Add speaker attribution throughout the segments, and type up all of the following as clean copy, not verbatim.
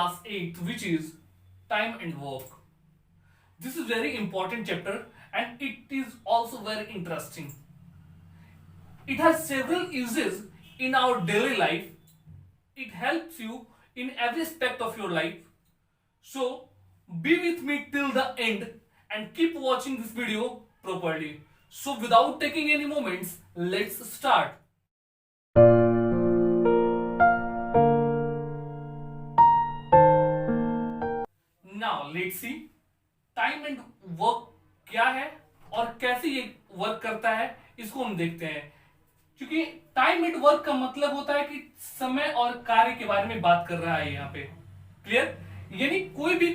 Speaker 1: class 8th, which is time and work. This is very important chapter and it is also very interesting. It has several uses in our daily life. It helps you in every aspect of your life. So be with me till the end and keep watching this video properly. So without taking any moments, let's start. Now let's see time and work क्या है और कैसे ये work करता है, इसको हम देखते हैं। क्योंकि टाइम एंड वर्क का मतलब होता है कि समय और कार्य के बारे में बात कर रहा है यहाँ पे। क्लियर? यानी कोई भी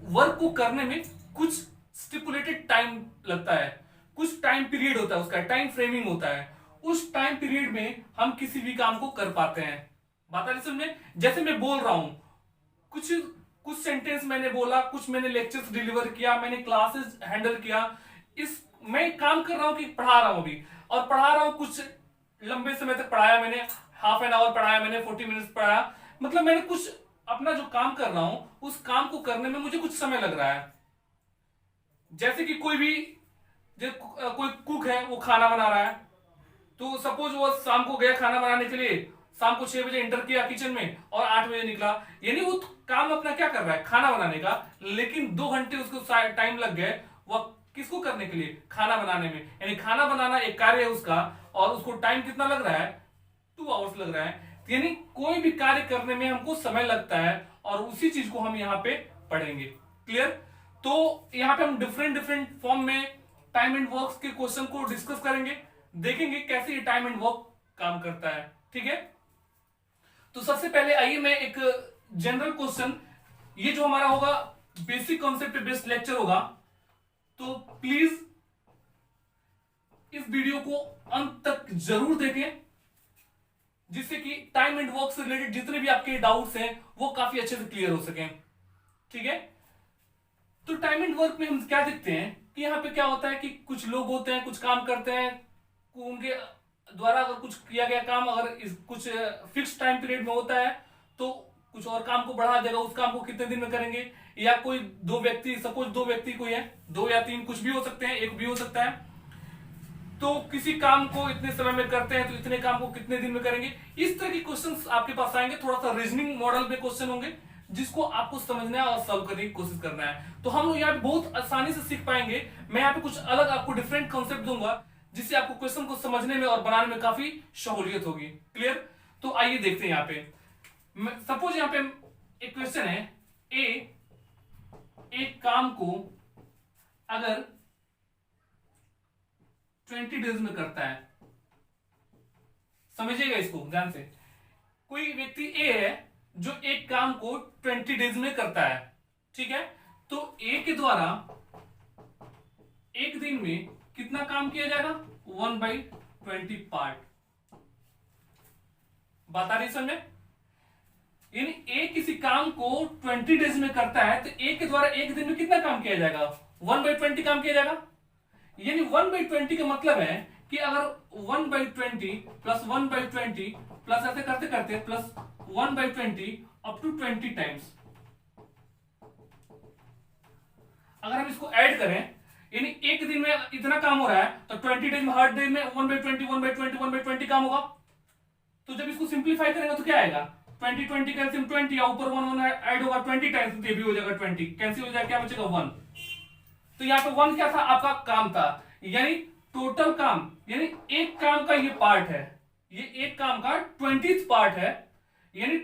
Speaker 1: वर्क को करने में कुछ स्टिपुलेटेड टाइम लगता है, कुछ टाइम पीरियड होता है, उसका टाइम फ्रेमिंग होता है। उस टाइम पीरियड में हम किसी भी काम को कर पाते हैं। बात आ रही समझ में? जैसे मैं बोल रहा हूं, कुछ सेंटेंस मैंने बोला, कुछ मैंने लेक्चर्स डिलीवर किया, मैंने क्लासेस हैंडल किया, इस मैं काम कर रहा हूं कि पढ़ा रहा हूं अभी, और पढ़ा रहा हूं, कुछ लंबे समय तक पढ़ाया मैंने, हाफ एन आवर पढ़ाया मैंने, 40 मिनट्स पढ़ाया, मतलब मैंने कुछ अपना जो काम कर रहा हूं उस काम को करने में मुझे कुछ समय लग रहा है। जैसे कि कोई कुक है, वो खाना बना रहा है, तो सपोज वो शाम को गया खाना बनाने के लिए, शाम को 6 बजे एंटर किया किचन में और 8 बजे निकला, यानी वो काम अपना क्या कर रहा है, खाना बनाने का, लेकिन 2 घंटे उसको टाइम लग गए वो किसको करने के लिए, खाना बनाने में। यानी खाना बनाना एक कार्य है उसका, और उसको टाइम कितना लग रहा है, 2 आवर्स लग रहा है। यानी कोई भी कार्य करने में हमको समय लगता है, और उसी चीज को हम यहाँ पे पढ़ेंगे। क्लियर? तो यहाँ पे हम डिफरेंट फॉर्म में टाइम एंड वर्क के क्वेश्चन को डिस्कस करेंगे, देखेंगे कैसे ये टाइम एंड वर्क काम करता है। ठीक है? तो सबसे पहले आइए मैं एक जनरल क्वेश्चन, ये जो हमारा होगा बेसिक कॉन्सेप्ट पे बेस्ड लेक्चर होगा, तो प्लीज इस वीडियो को अंत तक जरूर देखें, जिससे कि टाइम एंड वर्क से रिलेटेड जितने भी आपके डाउट्स हैं वो काफी अच्छे से क्लियर हो सकें। ठीक है? तो टाइम एंड वर्क में हम क्या देखते हैं कि यहाँ पे क्या होता है कि कुछ लोग होते हैं, कुछ काम करते हैं, उनके द्वारा अगर कुछ किया गया काम अगर कुछ फिक्स टाइम पीरियड में होता है, तो कुछ और काम को बढ़ा देगा, उस काम को कितने दिन में करेंगे। या कोई 2 व्यक्ति, सपोज 2 व्यक्ति कोई है, 2 या 3 कुछ भी हो सकते हैं, एक भी हो सकता है, तो किसी काम को इतने समय में करते हैं, तो इतने काम को कितने दिन में करेंगे। इस तरह के क्वेश्चंस आपके पास आएंगे, थोड़ा सा रीजनिंग मॉडल पे क्वेश्चन होंगे, जिसको आपको समझना है और सॉल्व करने की कोशिश करना है। तो हम लोग यहाँ पे बहुत आसानी से सीख पाएंगे। मैं यहाँ पे कुछ अलग आपको डिफरेंट कॉन्सेप्ट दूंगा, जिससे आपको क्वेश्चन को समझने में और बनाने में काफी सहूलियत होगी। क्लियर? तो आइए देखते हैं। यहाँ पे सपोज यहाँ पे एक क्वेश्चन है, एक काम को अगर 20 डेज में करता है, समझिएगा इसको ध्यान से। कोई व्यक्ति ए है जो एक काम को 20 डेज में करता है, ठीक है? तो ए के द्वारा एक दिन में कितना काम किया जाएगा, 1/20 पार्ट। बता रही समझ? यानी ए किसी काम को 20 डेज में करता है, तो ए के द्वारा एक दिन में कितना काम किया जाएगा, 1/20 काम किया जाएगा। यानी 1/20 का मतलब है कि अगर 1/20 प्लस 1/20 प्लस ऐसे करते करते प्लस 1/20 अप टू 20 टाइम्स, अगर हम इसको ऐड करें, यानी एक दिन में इतना काम हो रहा है, तो 20 डेज में हर डे में 1/20 1/20 1/20 काम होगा। तो जब इसको सिंप्लीफाई करेंगे तो क्या आएगा, 20 कैल्सियम 20, या ऊपर 1 ऐड होगा 20 टाइम्स, तो ये भी हो जाएगा 20, कैंसिल हो जाएगा, क्या बचेगा 1। तो यहाँ पे 1 क्या था, आपका काम था, यानी टोटल काम, यानी एक काम का ये पार्ट है, ये एक काम का 20th पार्ट है। यानी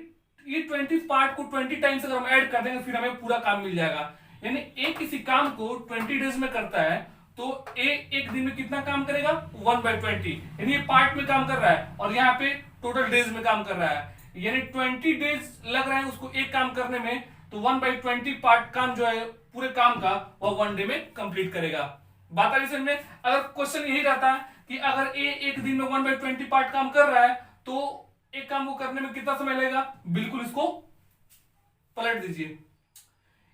Speaker 1: ये 20th पार्ट को 20 टाइम्स अगर हम ऐड कर देंगे, फिर हमें पूरा काम मिल जाएगा। यानी ए किसी काम को 20 डेज में करता है, तो ए एक दिन में कितना काम करेगा, 1/20, यानी ये पार्ट में काम कर रहा है, और यहाँ पे टोटल डेज में काम कर रहा है। यानी 20 डेज लग रहा है उसको एक काम करने में, तो 1/20 पार्ट काम जो है पूरे काम का, वह 1 डे में कंप्लीट करेगा। बात आ रही समझ में? अगर क्वेश्चन यही रहता है कि अगर ए एक दिन में 1/20 पार्ट काम कर रहा है, तो एक काम को करने में कितना समय लगेगा, बिल्कुल इसको पलट दीजिए।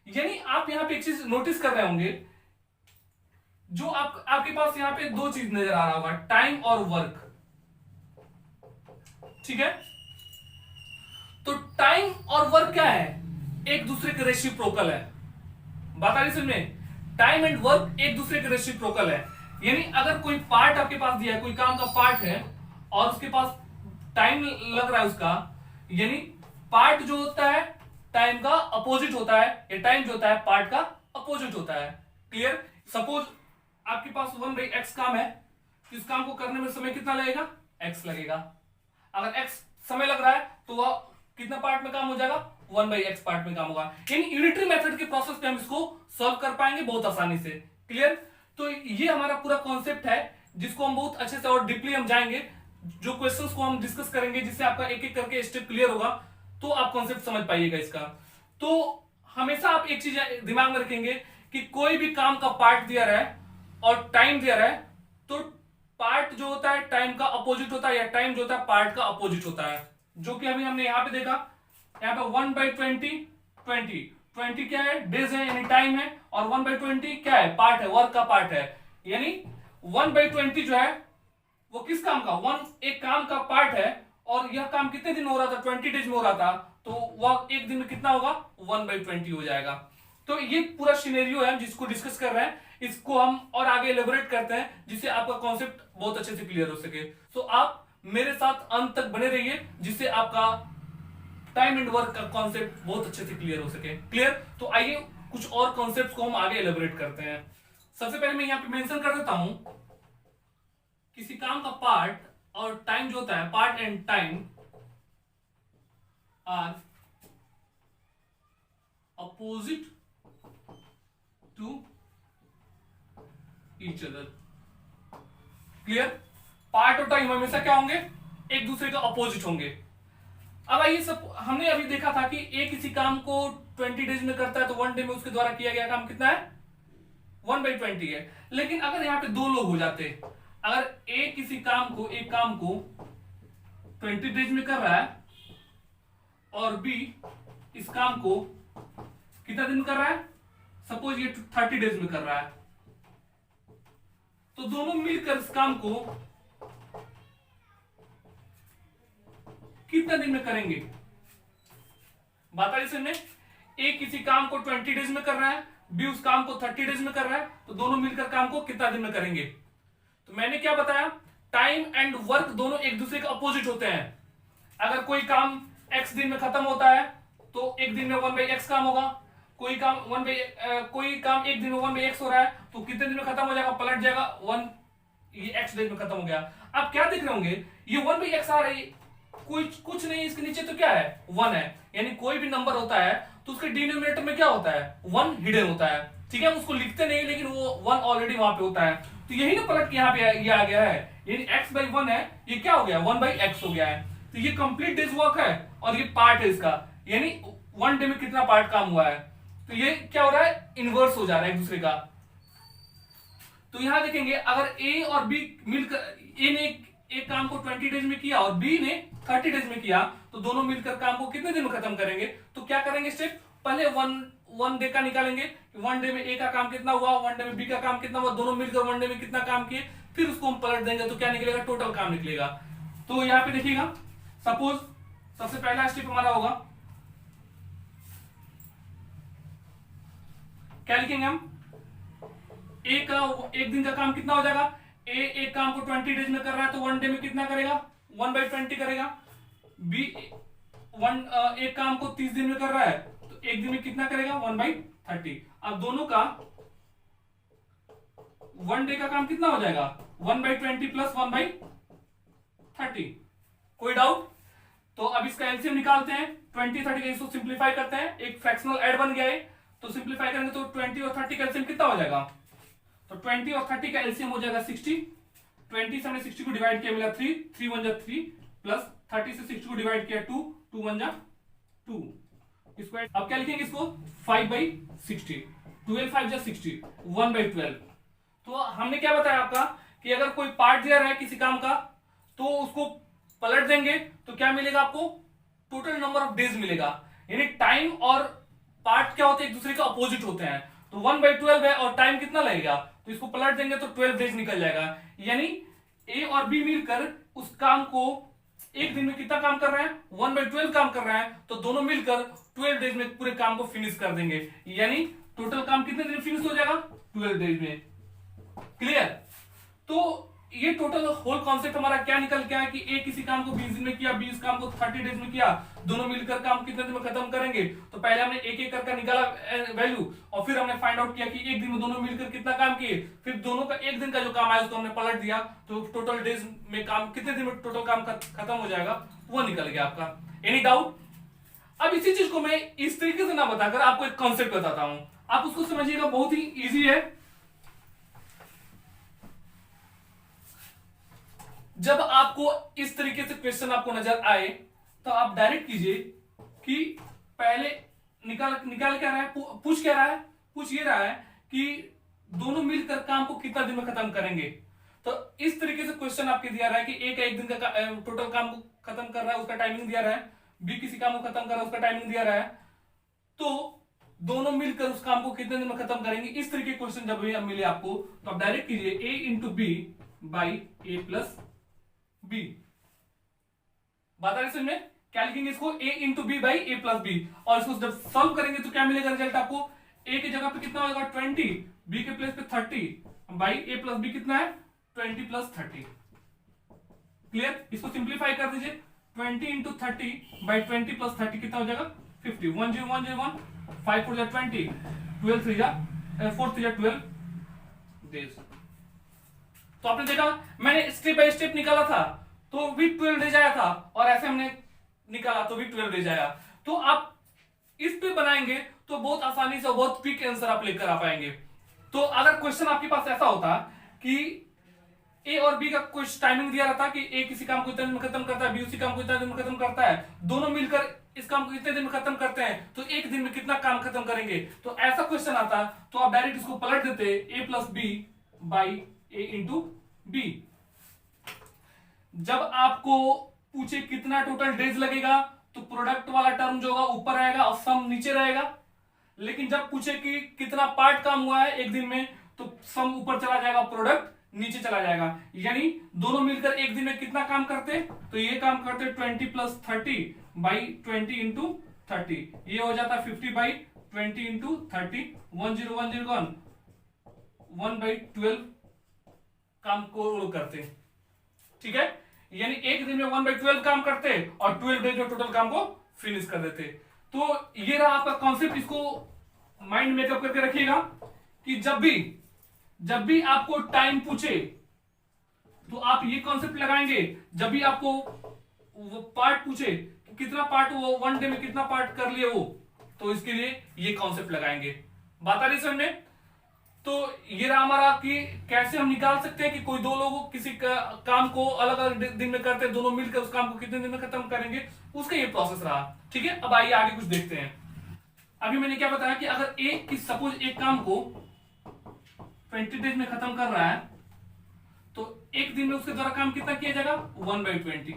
Speaker 1: यानी आप यहां पे एक चीज नोटिस कर रहे होंगे, जो आपके पास यहां पे 2 चीज नजर आ रहा होगा, टाइम और वर्क। ठीक है? तो टाइम और वर्क क्या है, एक दूसरे के रेसिप्रोकल है। बात आ रही समझ में? टाइम एंड वर्क एक दूसरे के रेसिप्रोकल है। यानी अगर कोई पार्ट आपके पास दिया है, कोई काम का पार्ट है और उसके पास टाइम लग रहा है उसका, यानी पार्ट जो होता है टाइम का अपोजिट होता है, या टाइम जो होता है पार्ट का अपोजिट होता है। क्लियर? सपोज आपके पास 1/x काम है, इस काम को करने में समय कितना लगेगा? x लगेगा। अगर x समय लग रहा है तो वह कितना पार्ट में काम हो जाएगा? 1/x पार्ट में काम होगा। यानी यूनिटरी मेथड के प्रोसेस पे हम इसको सॉल्व कर पाएंगे बहुत आसानी से। क्लियर? तो ये हमारा पूरा कॉन्सेप्ट है जिसको हम बहुत अच्छे से और डीपली हम जाएंगे, जो क्वेश्चंस को हम डिस्कस करेंगे, जिससे आपका एक एक करके स्टेप क्लियर होगा, तो आप कॉन्सेप्ट समझ पाइएगा इसका। तो हमेशा आप एक चीज दिमाग में रखेंगे कि कोई भी काम का पार्ट दिया रहा है और टाइम दिया रहा है, तो पार्ट जो होता है टाइम का अपोजिट होता है, या टाइम जो होता है पार्ट का अपोजिट होता है। जो कि अभी हमने यहां पे देखा, यहां पे 1/20 20 क्या है? डेज है, यानी टाइम है, और 1/20 क्या है? पार्ट है, वर्क का पार्ट है। यानी 1/20 जो है वो किस काम का? एक काम का पार्ट है, और यह काम कितने दिन में हो रहा था? 20 डेज में हो रहा था, तो वह एक दिन में कितना होगा? 1/20 हो जाएगा। तो ये पूरा सिनेरियो है जिसको डिस्कस कर रहे हैं, इसको हम और आगे एलेबोरेट करते हैं, जिससे आपका कॉन्सेप्ट बहुत अच्छे से क्लियर हो सके। तो आप मेरे साथ अंत तक बने रहिए, जिससे आपका टाइम एंड वर्क का कॉन्सेप्ट बहुत अच्छे से क्लियर हो सके। क्लियर? तो आइए कुछ और कॉन्सेप्ट को हम आगे एलेबोरेट करते हैं। सबसे पहले मैं यहां पे मेंशन कर देता हूं, किसी काम का पार्ट और टाइम जो होता है, part and time are opposite to each other. Clear? Part और टाइम हमेशा क्या होंगे? एक दूसरे का अपोजिट होंगे। अब आइए, सब हमने अभी देखा था कि ए किसी काम को 20 डेज में करता है, तो 1 डे में उसके द्वारा किया गया काम कितना है? 1/20 है। लेकिन अगर यहां पे दो लोग हो जाते, अगर ए किसी काम को, एक काम को 20 डेज में कर रहा है और बी इस काम को कितना दिन में कर रहा है? सपोज ये 30 डेज में कर रहा है, तो दोनों मिलकर इस काम को कितने दिन में करेंगे? बात आ रही समझ में? ए किसी काम को 20 डेज में कर रहा है, बी उस काम को 30 डेज में कर रहा है, तो दोनों मिलकर काम को कितना दिन में करेंगे? तो मैंने क्या बताया? टाइम एंड वर्क दोनों एक दूसरे के अपोजिट होते हैं। अगर कोई काम x दिन में खत्म होता है, तो एक दिन में 1/x काम होगा। कोई काम एक दिन में 1/x हो रहा है, तो कितने दिन में खत्म हो जाएगा? पलट जाएगा 1, ये x डेज में खत्म हो गया। आप क्या देख रहे होंगे? ये 1/x आ रही, कुछ नहीं, इसके नीचे तो क्या है? 1 है। यानी कोई भी नंबर होता है तो उसके डिनोमिनेटर में क्या होता है? 1 हिडन होता है। ठीक है, हम उसको लिखते नहीं, लेकिन वो 1 ऑलरेडी वहां पे होता है। तो यही ना पलट के यहाँ पे ये आ गया है, यानी x/1 है, ये क्या हो गया? 1/x हो गया है। तो ये कंप्लीट डेज वर्क है और ये पार्ट है इसका, यानी 1 डे में कितना पार्ट काम हुआ है। तो ये क्या हो रहा है? इनवर्स हो जा रहा है एक दूसरे का। तो यहां देखेंगे, अगर ए और बी मिलकर, ए ने एक काम को 20 डेज में किया और बी ने 30 डेज में किया, तो दोनों मिलकर काम को कितने दिन में खत्म करेंगे? तो क्या करेंगे स्टेप? पहले 1 डे का निकालेंगे, 1 डे में ए का काम कितना हुआ, 1 डे में बी का काम कितना हुआ, दोनों मिलकर 1 डे में कितना काम किए, फिर उसको हम पलट देंगे, तो क्या निकलेगा? टोटल काम निकलेगा। तो यहां पे देखिएगा, सपोज सबसे पहला स्टेप हमारा होगा, क्या लिखेंगे हम? ए का एक दिन का काम कितना हो जाएगा? ए एक काम को 20 डेज में कर रहा है, तो 1 डे में कितना करेगा? 1/20 करेगा। बी एक काम को 30 दिन में कर रहा है, तो एक दिन में कितना करेगा? 1/30। अब दोनों का 1 डे का काम कितना हो जाएगा? 1/20 प्लस 1/30। कोई डाउट? तो अब इसका एलसीएम निकालते हैं, 20 30 का इसको सिंप्लीफाई करते हैं, एक फ्रैक्शनल ऐड बन गया है, तो सिंप्लीफाई करेंगे तो 20 और 30 का एलसीएम कितना हो जाएगा? तो 20 और 30 का एलसीएम हो जाएगा 60। 20 से हमने 60 को डिवाइड किया, मिला 3, 3 1 जा 3, प्लस 30 से 60 को डिवाइड किया 2, 2 1 जा 2। इसको अब क्या लिखेंगे इसको? 5/60, 12 5 जा 60, 1/12। तो हमने क्या बताया आपका कि अगर कोई पार्ट दिया रहा है किसी काम का, तो उसको पलट देंगे तो क्या मिलेगा आपको? टोटल नंबर ऑफ डेज मिलेगा। यानी टाइम और पार्ट क्या होते हैं? एक दूसरे के अपोजिट होते हैं। तो 1/12 है और टाइम कितना लगेगा? तो इसको पलट देंगे तो 12 डेज निकल जाएगा। यानी ए और बी मिलकर उस काम को एक दिन में कितना काम कर रहे हैं? 1/12 काम कर रहे हैं, तो दोनों मिलकर 12 डेज में पूरे काम को फिनिश कर देंगे। यानी टोटल काम कितने दिन में फिनिश हो जाएगा? 12 डेज में। क्लियर? तो ये टोटल होल कॉन्सेप्ट हमारा क्या निकल के आया कि ए किसी काम को 20 दिन में किया, 20 काम को 30 डेज में किया, दोनों मिलकर काम कितने दिन में खत्म करेंगे। तो पहले हमने एक एक करके निकाला वैल्यू, और फिर हमने फाइंड आउट किया कि एक दिन में दोनों मिलकर कितना काम किए, फिर दोनों का एक दिन का जो काम आया उसको हमने पलट दिया, तो टोटल डेज में काम कितने दिन में टोटल काम खत्म हो जाएगा वो निकल गया आपका। Any doubt? अब इसी चीज को मैं इस तरीके से ना बताकर आपको एक कॉन्सेप्ट बताता हूं, आप उसको समझिएगा, बहुत ही ईजी है। जब आपको इस तरीके से क्वेश्चन आपको नजर आए तो आप डायरेक्ट कीजिए कि पहले निकाल क्या रहा है, पूछ क्या रहा है, पूछ ये रहा है कि दोनों मिलकर काम को कितना दिन में खत्म करेंगे। तो इस तरीके से क्वेश्चन आपके दिया रहा है कि ए का एक दिन का टोटल काम को खत्म कर रहा है, उसका टाइमिंग दिया रहा है, बी किसी काम को खत्म कर रहा है, उसका टाइमिंग दिया रहा है, तो दोनों मिलकर उस काम को कितने दिन में खत्म करेंगे। इस तरीके क्वेश्चन जब मिले आपको तो आप डायरेक्ट कीजिए A into B by A plus B. बात आ रही समझ में? क्या लिखेंगे इसको? a into B by A plus B, और इसको जब सॉल्व करेंगे तो क्या मिलेगा रिजल्ट आपको? a की जगह पे कितना होगा 20, b के प्लेस पे 30 बाई ए प्लस बी कितना है 20 प्लस 30। क्लियर? इसको सिंप्लीफाई कर दीजिए, 20 इंटू 30 बाई 20 प्लस 30 कितना हो जाएगा 50। 10101 5 4 20 12 3 4 3 12 डेज। तो आपने देखा मैंने स्टेप बाय स्टेप निकाला था तो भी 12 डेज आया था, और ऐसे हमने निकाला तो भी 12 डेज आया। तो आप इस पे बनाएंगे तो बहुत आसानी से बहुत क्विक आंसर आप लेकर आ पाएंगे। तो अगर क्वेश्चन आपके पास ऐसा होता कि ए और बी का कुछ टाइमिंग दिया रहता कि ए किसी काम को इतने दिन में खत्म करता है, बी उसी काम को इतने दिन में खत्म करता है, दोनों मिलकर इस काम को इतने दिन में खत्म करते हैं, तो एक दिन में कितना काम खत्म करेंगे, तो ऐसा क्वेश्चन आता तो आप डायरेक्ट इसको पलट देते A plus B by A into B. जब आपको पूछे कितना टोटल डेज लगेगा तो प्रोडक्ट वाला टर्म जो होगा ऊपर रहेगा और सम नीचे रहेगा। लेकिन जब पूछे कि कितना पार्ट काम हुआ है एक दिन में तो सम ऊपर चला जाएगा, प्रोडक्ट नीचे चला जाएगा। यानी दोनों मिलकर एक दिन में कितना काम करते, तो ये काम करते 20 प्लस 30 बाई 20 इंटू 30, ये हो जाता 50 बाई 20 इंटू 30, 10101 1 बाई 12 काम को करते। ठीक है? यानी एक दिन में 1 बाई 12 काम करते और 12 डेज में टोटल काम को फिनिश कर देते। तो ये रहा आपका कॉन्सेप्ट, इसको माइंड मेकअप करके रखिएगा कि जब भी आपको टाइम पूछे तो आप ये कॉन्सेप्ट लगाएंगे। जब भी आपको वो पार्ट पूछे कि कितना पार्ट वो 1 डे में कितना पार्ट कर लिए वो, तो इसके लिए ये कॉन्सेप्ट लगाएंगे। बात आ रही समझ में? तो ये रहा हमारा कि कैसे हम निकाल सकते हैं कि कोई दो लोग किसी काम को अलग अलग दिन में करते हैं, दोनों मिलकर उस काम को कितने दिन में खत्म करेंगे, उसका ये प्रोसेस रहा। ठीक है? अब आइए आगे कुछ देखते हैं। अभी मैंने क्या बताया कि अगर सपोज एक काम को 20 डेज में खत्म कर रहा है तो एक दिन में उसके द्वारा काम कितना किया जाएगा 1 बाई 20,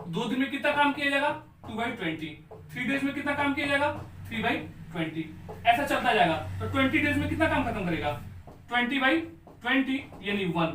Speaker 1: 2 दिन में कितना काम किया जाएगा 2 बाई 20, 3 डेज में कितना काम किया जाएगा 3 बाई 20, ऐसा चलता जाएगा। तो 20 डेज में कितना काम खत्म करेगा 20 बाई 20 यानी 1,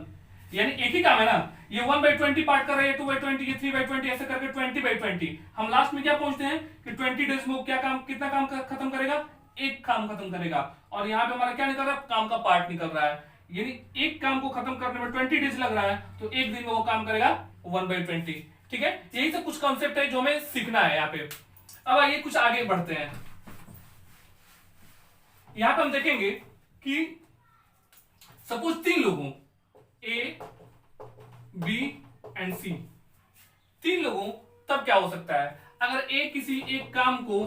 Speaker 1: यानी एक ही काम है ना, ये 1 बाई 20 पार्ट कर रहे हैं, 2 बाई 20, ये 3 बाई 20, ऐसे करके 20 बाई 20। हम लास्ट में क्या पहुंचते हैं कि 20 डेज में क्या काम कितना काम खत्म करेगा, एक काम खत्म करेगा। और यहाँ पे हमारा क्या निकल रहा है, काम का पार्ट निकल रहा है। यानी एक काम को खत्म करने में 20 डेज लग रहा है तो एक दिन में वो काम करेगा 1 बाई 20। ठीक है? यही सब कुछ कॉन्सेप्ट है जो हमें सीखना है यहाँ पे। अब आइए कुछ आगे बढ़ते हैं। यहां पे हम देखेंगे कि सपोज 3 लोगों ए बी एंड सी, 3 लोगों, तब क्या हो सकता है अगर ए किसी एक काम को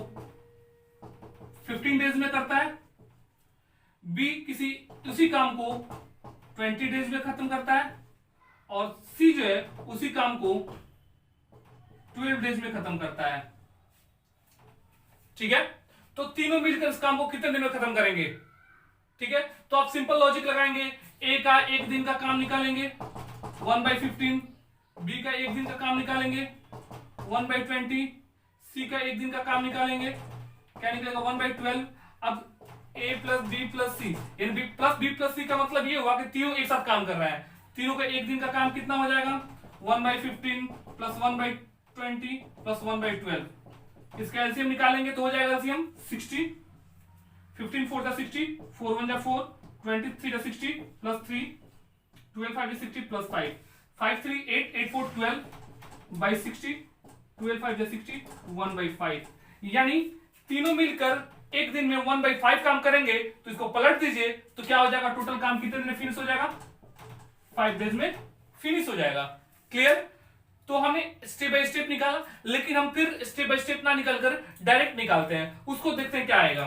Speaker 1: 15 डेज में करता है, बी किसी उसी काम को 20 डेज में खत्म करता है, और सी जो है उसी काम को 12 डेज में खत्म करता है। ठीक है? तो तीनों मिलकर इस काम को कितने दिन में खत्म करेंगे। ठीक है? तो आप सिंपल लॉजिक लगाएंगे, ए का एक दिन का काम निकालेंगे 1 बाई 15, बी का एक दिन का काम निकालेंगे 1 बाई 20, सी का एक दिन का काम निकालेंगे, क्या निकलेगा 1 बाई 12। अब ए प्लस बी प्लस सी, यानी बी प्लस सी का मतलब ये हुआ कि तीनों एक साथ काम कर रहे हैं, तीनों का एक दिन का काम कितना हो जाएगा 1 by 15 plus 1 by 20 plus 1 by 12, इसका एलसीएम निकालेंगे तो हो जाएगा एलसीएम 60, 15 4 जा 60, 4 1 जा 4, 23 जा 60 प्लस 3, 12 5 जा 60 प्लस 5, 5 3 8, 8 4 12 बाई 60, 12 5 जा 60, 1 बाई 5। यानी तीनों मिलकर एक दिन में 1 बाई 5 काम करेंगे। तो इसको पलट दीजिए तो क्या हो जाएगा, टोटल काम कितने दिन में फिनिश हो जाएगा, 5 डेज में फिनिश हो जाएगा। क्लियर। तो हमने स्टेप बाय स्टेप निकाला, लेकिन हम फिर स्टेप बाय स्टेप ना निकालकर डायरेक्ट निकालते हैं, उसको देखते हैं क्या आएगा।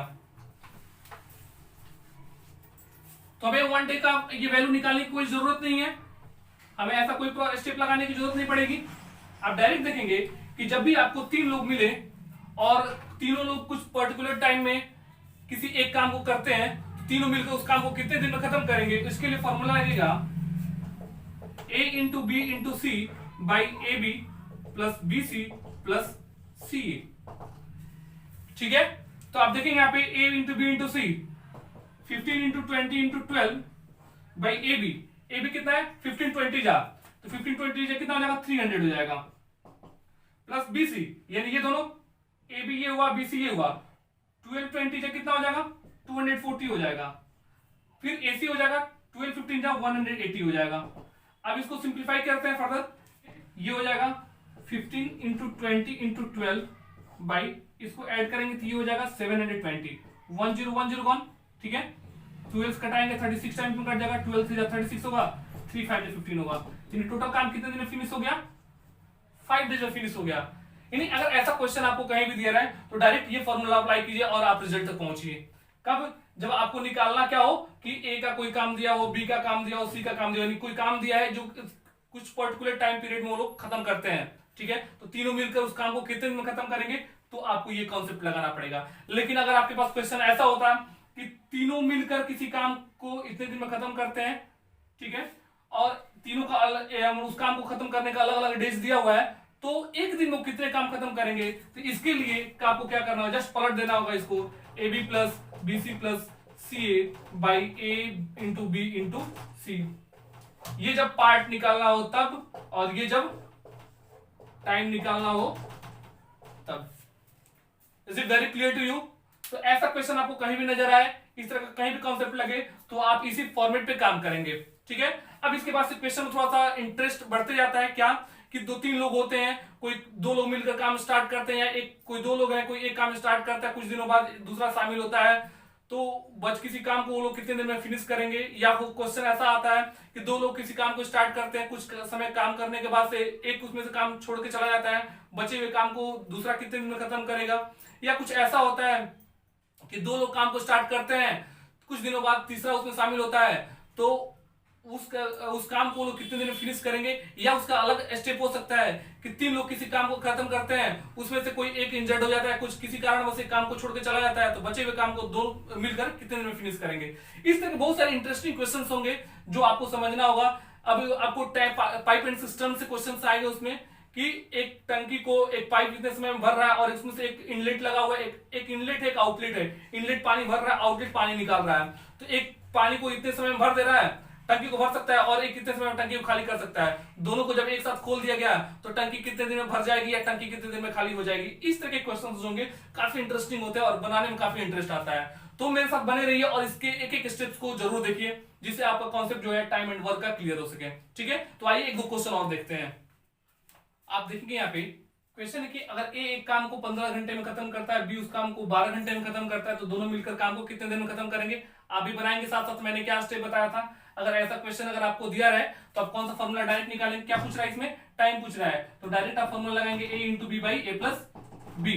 Speaker 1: तो हमें 1 डे का ये वैल्यू निकालने की कोई जरूरत नहीं है, हमें ऐसा कोई स्टेप लगाने की जरूरत नहीं पड़ेगी। आप डायरेक्ट देखेंगे कि जब भी आपको 3 लोग मिले और तीनों लोग कुछ पर्टिकुलर टाइम में किसी एक काम को करते हैं, तीनों मिलकर उस काम को कितने दिन में खत्म करेंगे। तो इसके लिए फॉर्मूला लगेगा a into B into C by A B plus B C plus C A. ठीक है। तो आप देखेंगे यहाँ पे a into B into C 15 into 20 into 12 by A B कितना है 15 20 जा, तो 15 20 जा कितना हो जाएगा 300 हो जाएगा, प्लस बी सी यानी ये दोनों ए बी ये हुआ बी सी ये हुआ, 12 20 जा कितना हो जाएगा 240 हो जाएगा, फिर ए सी हो जाएगा 12 15 जा 180 हो जाएगा। अब इसको सिंप्लीफाई करते हैं फर्दर, ये हो जाएगा 15 इंटू 20 इंटू 12 बाई, इसको ऐड करेंगे तो ये हो जाएगा 720, 1010 गॉन। ठीक है। 12 कटाएंगे 36 टाइम में कट जाएगा, 12 से 36 होगा, 3 5 15 होगा। यानी टोटल काम कितने दिन में फिनिश हो गया, 5 डेज में फिनिश हो गया। यानी अगर ऐसा क्वेश्चन आपको कहीं भी दिया रहा है तो डायरेक्ट ये फॉर्मूला अप्लाई कीजिए और आप रिजल्ट तक पहुंचिए। कब, जब आपको निकालना क्या हो कि ए का कोई काम दिया हो, बी का काम दिया हो, सी का काम दिया हो, यानी कोई काम दिया है जो कुछ पर्टिकुलर टाइम पीरियड में वो लोग खत्म करते हैं। ठीक है। तो तीनों मिलकर उस काम को कितने दिन में खत्म करेंगे, तो आपको ये कॉन्सेप्ट लगाना पड़ेगा। लेकिन अगर आपके पास क्वेश्चन ऐसा होता है कि तीनों मिलकर किसी काम को इतने दिन में खत्म करते हैं, ठीक है, और तीनों का उस काम को खत्म करने का अलग अलग डेज दिया हुआ है, तो एक दिन में कितने काम खत्म करेंगे, तो इसके लिए आपको क्या करना होगा, जस्ट पलट देना होगा इसको, A B plus B C plus C A by A into B into C. ये जब पार्ट निकालना हो तब, और ये जब टाइम निकालना हो तब। Is it very clear to you. तो ऐसा क्वेश्चन आपको कहीं भी नजर आए, इस तरह का कहीं भी कॉन्सेप्ट लगे, तो आप इसी फॉर्मेट पे काम करेंगे। ठीक है। अब इसके बाद से क्वेश्चन में थोड़ा सा इंटरेस्ट बढ़ते जाता है, क्या कि 2-3 लोग होते हैं, कोई 2 लोग मिलकर काम स्टार्ट करते हैं, या एक कोई 2 लोग हैं, कोई एक काम स्टार्ट करता है, कुछ दिनों बाद दूसरा शामिल होता है, तो बच किसी काम को वो लोग कितने दिन में फिनिश करेंगे। या वो क्वेश्चन ऐसा आता है कि 2 लोग किसी काम को स्टार्ट करते हैं, कुछ समय काम करने के बाद से एक उसमें से काम छोड़ के चला जाता है, बचे हुए काम को दूसरा कितने दिन में खत्म करेगा। या कुछ ऐसा होता है कि 2 लोग काम को स्टार्ट करते हैं, कुछ दिनों बाद तीसरा उसमें शामिल होता है, तो उस काम को लोग कितने दिन में फिनिश करेंगे। या उसका अलग स्टेप हो सकता है कि 3 लोग किसी काम को खत्म करते हैं, उसमें से कोई एक इंजर्ड हो जाता है, कुछ किसी कारणवश काम को छोड़ के चला जाता है, तो बचे हुए काम को 2 मिलकर कितने दिन में फिनिश करेंगे। इस तरह के बहुत सारे इंटरेस्टिंग क्वेश्चंस होंगे जो आपको समझना होगा। अब आपको पाइप एंड सिस्टम से क्वेश्चंस आएंगे उसमें कि एक टंकी को एक पाइप कितने समय में भर रहा है, और इसमें से एक इनलेट लगा हुआ है, एक इनलेट है एक आउटलेट है। इनलेट पानी भर रहा है, आउटलेट पानी निकाल रहा है, तो एक पानी को इतने समय में भर दे रहा है, टंकी को भर सकता है, और एक कितने समय में टंकी को खाली कर सकता है। दोनों को जब एक साथ खोल दिया गया तो टंकी कितने दिन में भर जाएगी या टंकी कितने दिन में खाली हो जाएगी। इस तरह के क्वेश्चंस होंगे, काफी इंटरेस्टिंग होते हैं और बनाने में काफी इंटरेस्ट आता है। तो मेरे साथ बने रहिए और इसके एक एक स्टेप्स को जरूर देखिए, जिससे आपका कॉन्सेप्ट जो है टाइम एंड वर्क का क्लियर हो सके। ठीक है। तो आइए 1-2 क्वेश्चन और देखते हैं। आप देखेंगे यहाँ पे क्वेश्चन है कि अगर ए एक काम को 15 घंटे में खत्म करता है, बी उस काम को 12 घंटे में खत्म करता है, तो दोनों मिलकर काम को कितने दिन में खत्म करेंगे। आप भी बनाएंगे साथ साथ, मैंने क्या स्टेप बताया था। अगर ऐसा क्वेश्चन अगर आपको दिया रहा है तो आप कौन सा फॉर्मूला डायरेक्ट निकालेंगे। क्या पूछ रहा है इसमें, टाइम पूछ रहा है, तो डायरेक्ट आप फॉर्मूला लगाएंगे A into B by A plus B.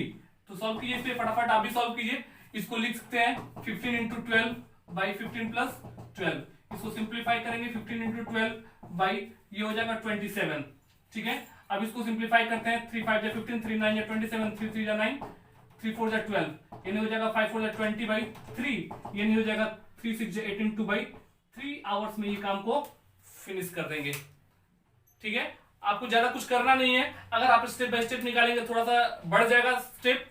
Speaker 1: तो सॉल्व कीजिए इस पे, फटाफट आप भी सॉल्व कीजिए। इसको लिख सकते हैं 15 इंटू 12 बाई 15 प्लस 12। इसको सिंप्लीफाई करेंगे 15 इंटू 12 बाई, ये हो जाएगा 27। ठीक है। अब इसको सिंप्लीफाई करते हैं, 3 5 जा 15, 3 9 जा 27, 3 3 जा 9, 3 4 जा 12, यानी हो जाएगा 5 4 जा 20 बाई 3, यानी हो जाएगा 3 6 जा 18 2 बाई 3 आवर्स में ये काम को फिनिश कर देंगे। ठीक है। आपको ज्यादा कुछ करना नहीं है, अगर आप स्टेप बाय स्टेप निकालेंगे थोड़ा सा बढ़ जाएगा स्टेप,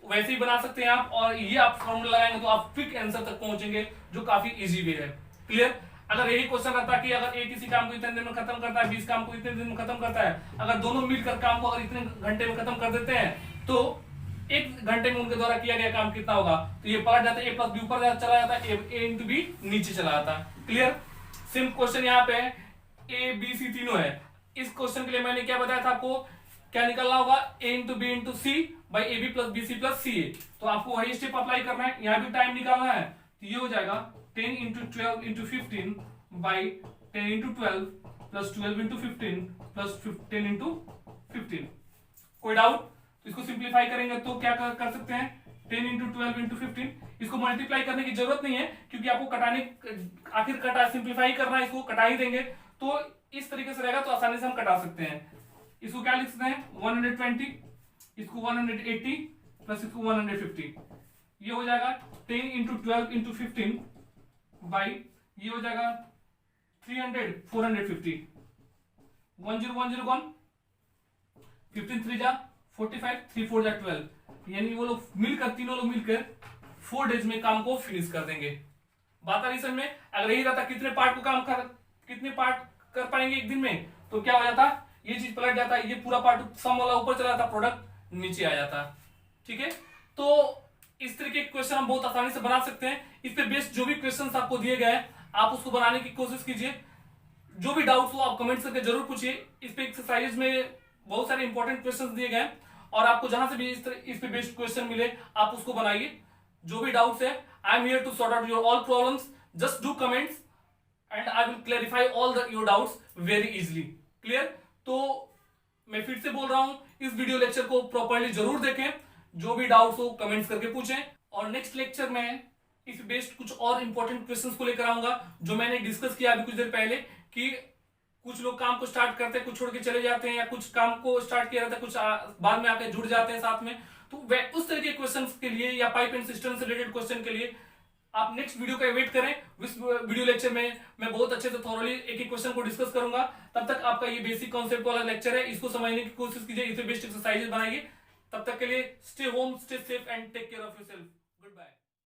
Speaker 1: वैसे ही बना सकते हैं आप, और ये आप फॉर्मूला लगाएंगे तो आप क्विक आंसर तक पहुंचेंगे, जो काफी इजी वे है। क्लियर। अगर यही क्वेश्चन रहता कि अगर ए किसी काम को इतने दिन में खत्म करता है, 20 काम को इतने दिन में खत्म करता है, अगर दोनों मिलकर काम को अगर इतने घंटे में खत्म कर देते हैं, तो 1 घंटे में उनके द्वारा किया गया काम कितना होगा, तो ये पलट जाता है, ए प्लस बी ऊपर चला जाता है, ए इंटू बी नीचे चला जाता है। क्लियर। सेम क्वेश्चन यहाँ पे ए बी सी तीनों है। इस क्वेश्चन के लिए मैंने क्या बताया था आपको, क्या निकलना होगा, A into B into C by A B plus B C plus C A. तो आपको वही स्टेप अप्लाई करना है, यहाँ भी टाइम निकालना है, तो ये हो जाएगा 10 into 12 into 15 by 10 into 12 plus 12 into 15 plus 10 into 15। कोई डाउट? तो इसको सिंप्लीफाई करेंगे तो क्या कर सकते हैं, 10 इंटू 12 इंटू 15। इसको मल्टीप्लाई करने की जरूरत नहीं है क्योंकि आपको कटाने, आखिर कटा सिंप्लीफाई करना है, इसको कटा ही देंगे, तो इस तरीके से रहेगा तो आसानी से हम कटा सकते हैं। इसको क्या लिख सकते हैं, 120, इसको 180 प्लस इसको 150। ये हो जाएगा 10 इंटू 12 इंटू 15 बाई, ये हो जाएगा 300 450, 10 15 3 जा 45, 3 4 जा 12, यानी वो लोग मिलकर, तीनों लोग मिलकर 4 डेज में काम को फिनिश कर देंगे। बात आ रही समझ में? अगर यही रहता कितने पार्ट कर पाएंगे एक दिन में, तो क्या हो जाता, ये चीज पलट जाता, ये पूरा पार्ट सम वाला ऊपर चला जाता, प्रोडक्ट नीचे आ जाता। ठीक है, तो इस तरीके के क्वेश्चन हम बहुत आसानी से बना सकते हैं। इस पे बेस्ड जो भी क्वेश्चंस आपको दिए गए हैं आप उसको बनाने की कोशिश कीजिए। जो भी डाउट्स हो आप कमेंट करके जरूर पूछिए। इस पे एक्सरसाइज में बहुत सारे इंपॉर्टेंट क्वेश्चंस दिए गए हैं और आपको जहां से भी इस पे बेस्ड क्वेश्चन मिले आप उसको बनाइए। जो भी डाउट्स है, I am here to sort out your all problems, just do comments and I will clarify all your doubts very easily. Clear? तो मैं फिर से बोल रहा हूं, इस वीडियो लेक्चर को प्रॉपर्ली जरूर देखें, जो भी डाउट्स हो कमेंट्स करके पूछें, और नेक्स्ट लेक्चर में इस बेस्ड कुछ और इंपॉर्टेंट क्वेश्चंस को लेकर आऊंगा, जो मैंने डिस्कस किया अभी कुछ देर पहले कि कुछ लोग काम को स्टार्ट करते हैं, कुछ छोड़ के चले जाते हैं, या कुछ काम को स्टार्ट किया रहता है, कुछ बाद में आके जुड़ जाते हैं साथ में। तो उस तरह के क्वेश्चंस के लिए या पाइप एंड सिस्टम से रिलेटेड क्वेश्चन के लिए आप नेक्स्ट वीडियो का वेट करें। इस वीडियो लेक्चर में मैं बहुत अच्छे से थॉरली एक एक क्वेश्चन को डिस्कस करूंगा। तब तक आपका ये बेसिक कॉन्सेप्ट वाला लेक्चर है, इसको समझने की कोशिश कीजिए, इसे बेस्ट एक्सरसाइजेस बनाइए। तब तक के लिए stay home, stay safe and take care of yourself. Good bye.